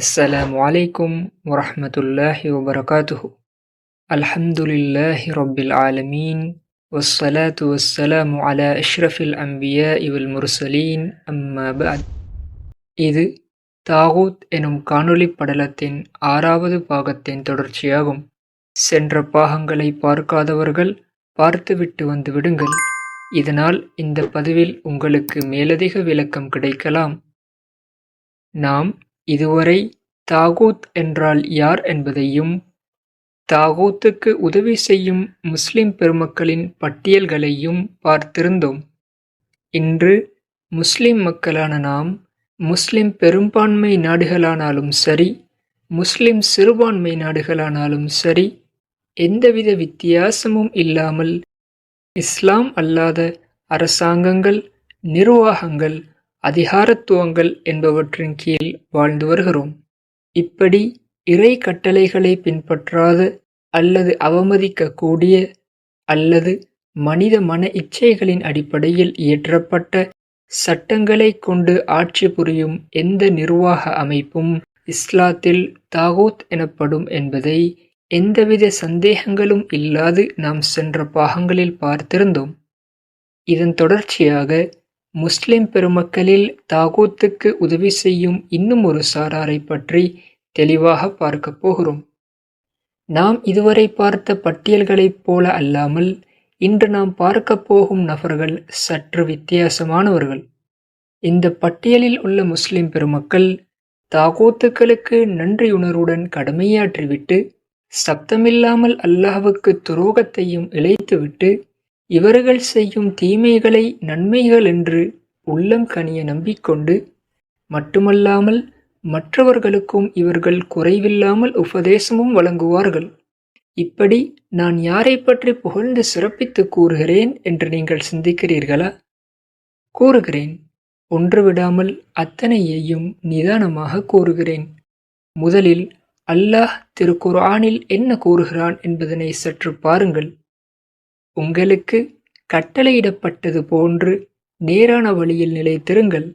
السلام عليكم ورحمة الله وبركاته. الحمد لله رب العالمين والصلاة والسلام على أشرف الأنبياء والمرسلين أما بعد. இது தாகூத் எனும் காணொளி படலத்தின் 6வது பாகத்தின் தொடர்ச்சியாகும். சென்ற பாகங்களை பார்க்காதவர்கள் பார்த்துவிட்டு வந்து விடுங்கள். இதனால் இந்த பதிவில் உங்களுக்கு மேலதிக விளக்கம் கிடைக்கலாம். நாம் இதுவரை தாகூத் என்றால் யார் என்பதையும், தாகூத்துக்கு உதவி செய்யும் முஸ்லிம் பெருமக்களின் பட்டியல்களையும் பார்த்திருந்தோம். இன்று முஸ்லிம் மக்களான நாம், முஸ்லிம் பெரும்பான்மை நாடுகளானாலும் சரி, முஸ்லிம் சிறுபான்மை நாடுகளானாலும் சரி, எந்தவித வித்தியாசமும் இல்லாமல் இஸ்லாம் அல்லாத அரசாங்கங்கள், நிர்வாகங்கள், அதிகாரத்துவங்கள் என்பவற்றின் கீழ் வாழ்ந்து வருகிறோம். இப்படி இறை கட்டளைகளை பின்பற்றாத அல்லது அவமதிக்கக்கூடிய அல்லது மனித மன இச்சைகளின் அடிப்படையில் இயற்றப்பட்ட சட்டங்களை கொண்டு ஆட்சி புரியும் எந்த நிர்வாக அமைப்பும் இஸ்லாத்தில் தாகூத் எனப்படும் என்பதை எந்தவித சந்தேகங்களும் இல்லாது நாம் சென்ற பாகங்களில் பார்த்திருந்தோம். இதன் தொடர்ச்சியாக முஸ்லிம் பெருமக்களில் தாகூத்துக்கு உதவி செய்யும் இன்னும் ஒரு சாராரை பற்றி தெளிவாக பார்க்கப் போகிறோம். நாம் இதுவரை பார்த்த பட்டியல்களைப் போல அல்லாமல் இன்று நாம் பார்க்கப் போகும் நபர்கள் சற்று வித்தியாசமானவர்கள். இந்த பட்டியலில் உள்ள முஸ்லிம் பெருமக்கள் தாகூத்துக்களுக்கு நன்றியுணர்வுடன் கடமையாற்றிவிட்டு, சப்தமில்லாமல் அல்லாஹ்வுக்கு துரோகத்தையும் இழைத்துவிட்டு, இவர்கள் செய்யும் தீமைகளை நன்மைகள் என்று உள்ளம் கனிய நம்பிக்கொண்டு, மட்டுமல்லாமல் மற்றவர்களுக்கும் இவர்கள் குறைவில்லாமல் உபதேசமும் வழங்குவார்கள். இப்படி நான் யாரை பற்றி புகழ்ந்து சிறப்பித்து கூறுகிறேன் என்று நீங்கள் சிந்திக்கிறீர்களா? கூறுகிறேன். ஒன்று விடாமல் அத்தனையையும் நிதானமாக கூறுகிறேன். முதலில் அல்லாஹ் திருக்குர்ஆனில் என்ன கூறுகிறான் என்பதனை சற்று பாருங்கள். உங்களுக்கு கட்டளையிடப்பட்டது போன்று நேரான வழியில் நிலைத்திருங்கள்.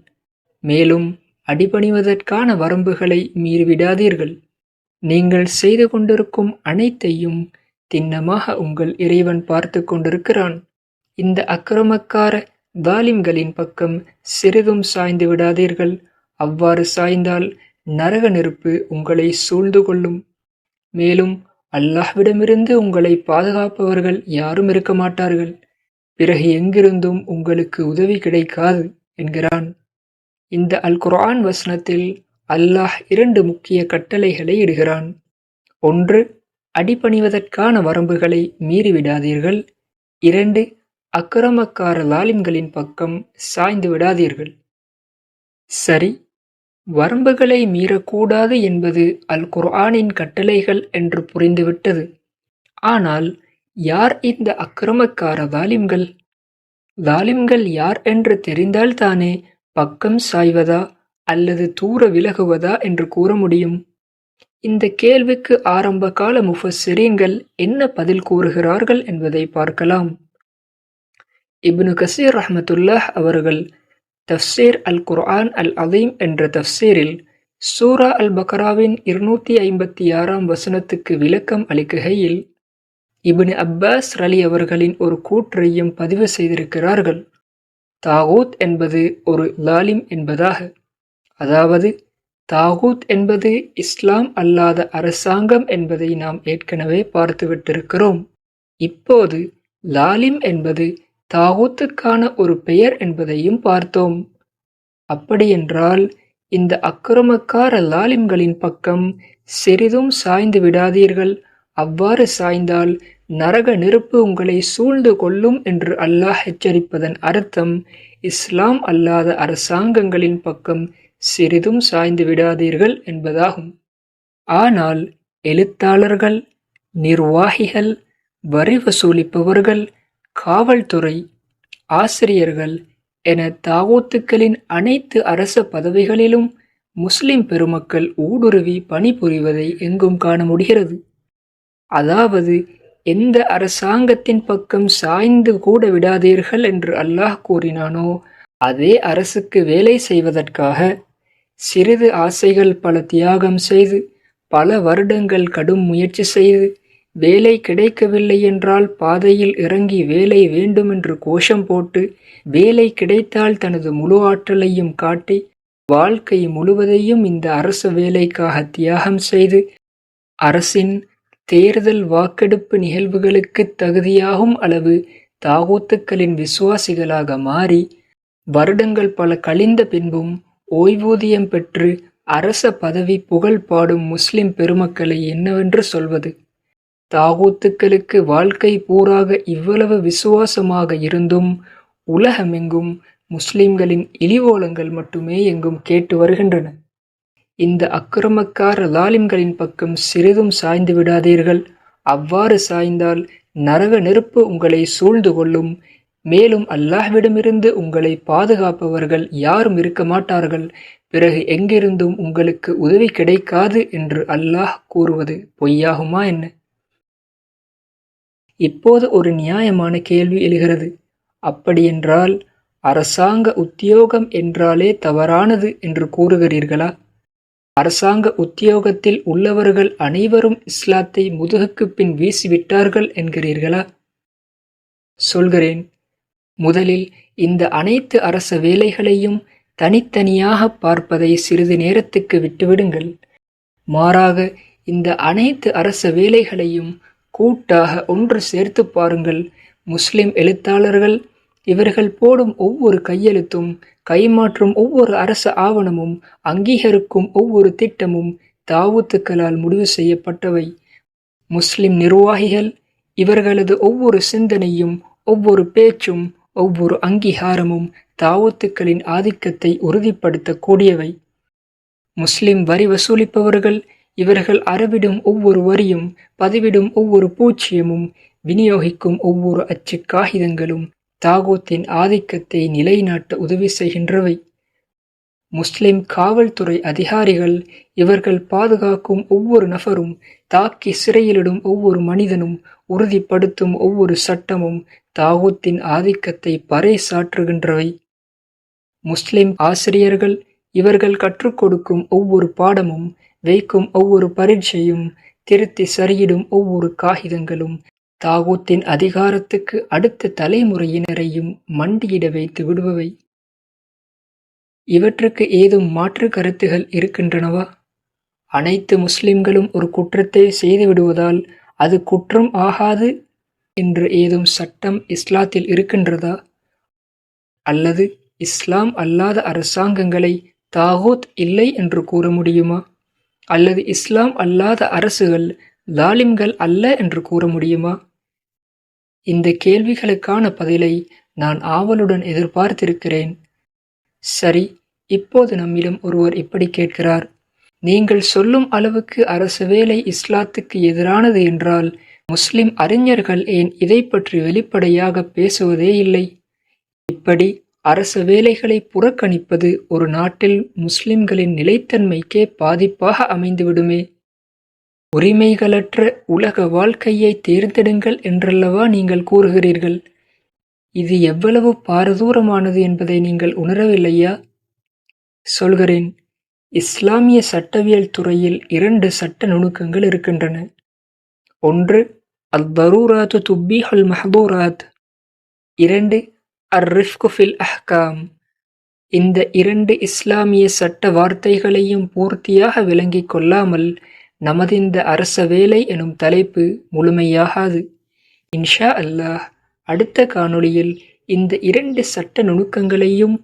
மேலும் அடிபணிவதற்கான வரம்புகளை மீறிவிடாதீர்கள். நீங்கள் செய்து கொண்டிருக்கும் அனைத்தையும் திண்ணமாக உங்கள் இறைவன் பார்த்து கொண்டிருக்கிறான். இந்த அக்கிரமக்கார தாலிம்களின் பக்கம் சிறிதும் சாய்ந்து விடாதீர்கள். அவ்வாறு சாய்ந்தால் நரக நெருப்பு உங்களை சூழ்ந்து கொள்ளும். மேலும் அல்லாஹ்விடமிருந்து உங்களை பாதுகாப்பவர்கள் யாரும் இருக்க மாட்டார்கள். பிறகு எங்கிருந்தும் உங்களுக்கு உதவி கிடைக்காது என்கிறான். இந்த அல் குர்ஆன் வசனத்தில் அல்லாஹ் 2 முக்கிய கட்டளைகளை இடுகிறான். ஒன்று, அடிபணிவதற்கான வரம்புகளை மீறிவிடாதீர்கள். 2, அக்கிரமக்கார லாலிம்களின் பக்கம் சாய்ந்து விடாதீர்கள். சரி, வரம்புகளை மீறக்கூடாது என்பது அல் குர்ஆனின் கட்டளைகள் என்று புரிந்துவிட்டது. ஆனால் யார் இந்த அக்கிரமக்கார தாலிம்கள்? தாலிம்கள் யார் என்று தெரிந்தால்தானே பக்கம் சாய்வதா அல்லது தூர விலகுவதா என்று கூற முடியும். இந்த கேள்விக்கு ஆரம்ப கால முஃபஸ்ஸிரீன்கள் என்ன பதில் கூறுகிறார்கள் என்பதை பார்க்கலாம். இப்னு கஸீர் ரஹ்மத்துல்லாஹ் அவர்கள் தஃப்சீர் அல் குர்ஆன் அல் அதீம் என்ற தஃப்சீரில் சூரா அல் பக்ராவின் 256ஆம் வசனத்துக்கு விளக்கம் அளிக்கையில் இப்னு அப்பாஸ் ரலி அவர்களின் ஒரு கூற்றையும் பதிவு செய்திருக்கிறார்கள். தாகூத் என்பது ஒரு லாலிம் என்பதாக. அதாவது தாகூத் என்பது இஸ்லாம் அல்லாத அரசாங்கம் என்பதை நாம் ஏற்கனவே பார்த்துவிட்டிருக்கிறோம். இப்போது லாலிம் என்பது தாகூத்துக்கான ஒரு பெயர் என்பதையும் பார்த்தோம். அப்படியென்றால் இந்த அக்கிரமக்கார லாலிம்களின் பக்கம் சிறிதும் சாய்ந்து விடாதீர்கள். அவ்வாறு சாய்ந்தால் நரக நெருப்பு உங்களை சூழ்ந்து கொள்ளும் என்று அல்லாஹ் எச்சரிப்பதன் அர்த்தம் இஸ்லாம் அல்லாத அரசாங்கங்களின் பக்கம் சிறிதும் சாய்ந்து விடாதீர்கள் என்பதாகும். ஆனால் எழுத்தாளர்கள், நிர்வாகிகள், வரி வசூலிப்பவர்கள், காவல்துறை, ஆசிரியர்கள் என தாகூத்துக்களின் அனைத்து அரச பதவிகளிலும் முஸ்லிம் பெருமக்கள் ஊடுருவி பணிபுரிவதை எங்கும் காண முடிகிறது. அதாவது எந்த அரசாங்கத்தின் பக்கம் சாய்ந்து கூட விடாதீர்கள் என்று அல்லாஹ் கூறினானோ அதே அரசுக்கு வேலை செய்வதற்காக சிறிது ஆசைகள் பல தியாகம் செய்து, பல வருடங்கள் கடும் முயற்சி செய்து, வேலை கிடைக்கவில்லை என்றால் பாதையில் இறங்கி வேலை வேண்டுமென்று கோஷம் போட்டு, வேலை கிடைத்தால் தனது முழு ஆற்றலையும் காட்டி, வாழ்க்கை முழுவதையும் இந்த அரசு வேலைக்காக தியாகம் செய்து, அரசின் தேர்தல் வாக்கெடுப்பு நிகழ்வுகளுக்கு தகுதியாகும் அளவு தாகூத்துக்களின் விசுவாசிகளாக மாறி, வருடங்கள் பல கழிந்த பின்பும் ஓய்வூதியம் பெற்று அரச பதவி புகழ் பாடும் முஸ்லிம் பெருமக்களை என்னவென்று சொல்வது? தாகூத்துக்களுக்கு வாழ்க்கை பூராக இவ்வளவு விசுவாசமாக இருந்தும் உலகமெங்கும் முஸ்லிம்களின் இழிவோலங்கள் மட்டுமே எங்கும் கேட்டு வருகின்றன. இந்த அக்கிரமக்கார லாலிம்களின் பக்கம் சிறிதும் சாய்ந்து விடாதீர்கள். அவ்வாறு சாய்ந்தால் நரக நெருப்பு உங்களை சூழ்ந்து கொள்ளும். மேலும் அல்லாஹ்விடமிருந்து உங்களை பாதுகாப்பவர்கள் யாரும் இருக்க மாட்டார்கள். பிறகு எங்கிருந்தும் உங்களுக்கு உதவி கிடைக்காது என்று அல்லாஹ் கூறுவது பொய்யாகுமா என்ன? இப்போது ஒரு நியாயமான கேள்வி எழுகிறது. அப்படியென்றால் அரசாங்க உத்தியோகம் என்றாலே தவறானது என்று கூறுகிறீர்களா? அரசாங்க உத்தியோகத்தில் உள்ளவர்கள் அனைவரும் இஸ்லாத்தை முதுகுக்கு பின் வீசிவிட்டார்கள் என்கிறீர்களா? சொல்கிறேன். முதலில் இந்த அனைத்து அரச வேலைகளையும் தனித்தனியாக பார்ப்பதை சிறிது நேரத்துக்கு விட்டுவிடுங்கள். மாறாக இந்த அனைத்து அரச வேலைகளையும் கூட்டாக ஒன்று சேர்த்து பாருங்கள். முஸ்லிம் எழுத்தாளர்கள் இவர்கள் போடும் ஒவ்வொரு கையெழுத்தும், கைமாற்றும் ஒவ்வொரு அரச ஆவணமும், அங்கீகரிக்கும் ஒவ்வொரு திட்டமும் தாவூத்துக்களால் முடிவு செய்யப்பட்டவை. முஸ்லிம் நிர்வாகிகள் இவர்களது ஒவ்வொரு சிந்தனையும், ஒவ்வொரு பேச்சும், ஒவ்வொரு அங்கீகாரமும் தாவூத்துக்களின் ஆதிக்கத்தை உறுதிப்படுத்தக்கூடியவை. முஸ்லிம் வரி வசூலிப்பவர்கள் இவர்கள் அறவிடும் ஒவ்வொரு வரியும், பதிவிடும் ஒவ்வொரு பூச்சியமும், விநியோகிக்கும் ஒவ்வொரு அச்சு காகிதங்களும் தாகூத்தின் ஆதிக்கத்தை நிலைநாட்ட உதவி செய்கின்றவை. முஸ்லிம் காவல்துறை அதிகாரிகள் இவர்கள் பாதுகாக்கும் ஒவ்வொரு நபரும், தாக்கி சிறையிலிடும் ஒவ்வொரு மனிதனும், உறுதிப்படுத்தும் ஒவ்வொரு சட்டமும் தாகூத்தின் ஆதிக்கத்தை பறைசாற்றுகின்றவை. முஸ்லிம் ஆசிரியர்கள் இவர்கள் கற்றுக் கொடுக்கும் ஒவ்வொரு பாடமும், வைக்கும் ஒவ்வொரு பரீட்சையும், திருத்தி சரியிடும் ஒவ்வொரு காகிதங்களும் தாகூத்தின் அதிகாரத்துக்கு அடுத்த தலைமுறையினரையும் மண்டியிட வைத்து விடுபவை. இவற்றுக்கு ஏதும் மாற்று கருத்துகள் இருக்கின்றனவா? அனைத்து முஸ்லிம்களும் ஒரு குற்றத்தை செய்துவிடுவதால் அது குற்றம் ஆகாது என்று ஏதும் சட்டம் இஸ்லாத்தில் இருக்கின்றதா? அல்லது இஸ்லாம் அல்லாத அரசாங்கங்களை தாகூத் இல்லை என்று கூற முடியுமா? அல்லது இஸ்லாம் அல்லாத அரசுகள் லாலிம்கள் அல்ல என்று கூற முடியுமா? இந்த கேள்விகளுக்கான பதிலை நான் ஆவலுடன் எதிர்பார்த்திருக்கிறேன். சரி, இப்போது நம்மிடம் ஒருவர் இப்படி கேட்கிறார். நீங்கள் சொல்லும் அளவுக்கு அரசு வேலை இஸ்லாத்துக்கு எதிரானது என்றால் முஸ்லிம் அறிஞர்கள் ஏன் இதை பற்றி வெளிப்படையாக பேசுவதே இல்லை? இப்படி அரச வேலைகளை புறக்கணிப்பது ஒரு நாட்டில் முஸ்லிம்களின் நிலைத்தன்மைக்கே பாதிப்பாக அமைந்துவிடுமே. உரிமைகளற்ற உலக வாழ்க்கையை தேர்ந்தெடுங்கள் என்றல்லவா நீங்கள் கூறுகிறீர்கள்? இது எவ்வளவு பாரதூரமானது என்பதை நீங்கள் உணரவில்லையா? சொல்கிறேன். இஸ்லாமிய சட்டவியல் துறையில் 2 சட்ட நுணுக்கங்கள் இருக்கின்றன. ஒன்று அல்-தரூராத்து துப்பீஹுல் மஹ்தூராத், 2 அர்-ரிஃப்கு ஃபில் அஹ்காம். இந்த 2 இஸ்லாமிய சட்ட வார்த்தைகளையும் பூர்த்தியாக விளங்கிக் கொள்ளாமல் நமது இந்த அரச வேலை எனும் தலைப்பு முழுமையாகாது. இன்ஷா அல்லாஹ் அடுத்த காணொளியில் இந்த 2 சட்ட நுணுக்கங்களையும்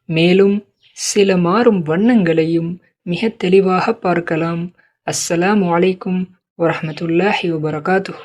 மேலும் சில மாறும் வண்ணங்களையும் மிக தெளிவாக பார்க்கலாம். அஸ்ஸலாமு அலைக்கும் வரஹ்மத்துல்லாஹி வபரகாத்துஹு.